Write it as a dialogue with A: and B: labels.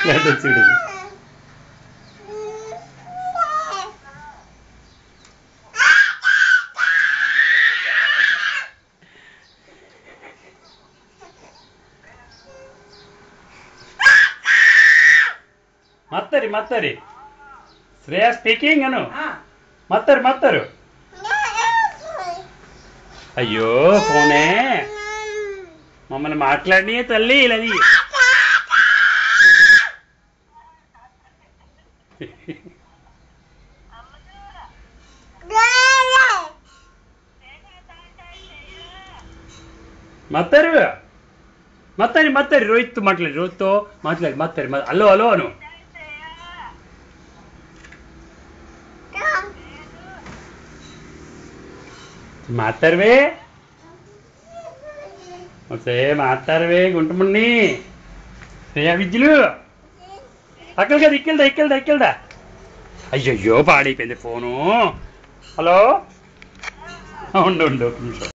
A: చూడు మత్తరి మత్తరి శ్రేయ స్పీకింగ్ అను మత్తరు మత్తరు అయ్యో ఫోనే మమ్మల్ని మాట్లాడి తల్లి ఇలాది మత్తరు మత్తరి మత్తరి రోహిత్ మాట్లాడి రోహిత్తో మాట్లాడి మత్తరి హలో హలో అను మాట్లాడవే వస్తే మాట్లాడవే గుంటముండి శ్రేయా విద్యులు అక్కడికి అది ఇక్కెళ్దా అయ్యయ్యో పాడైపోయింది ఫోను హలో ఉండు ఒక నిమిషం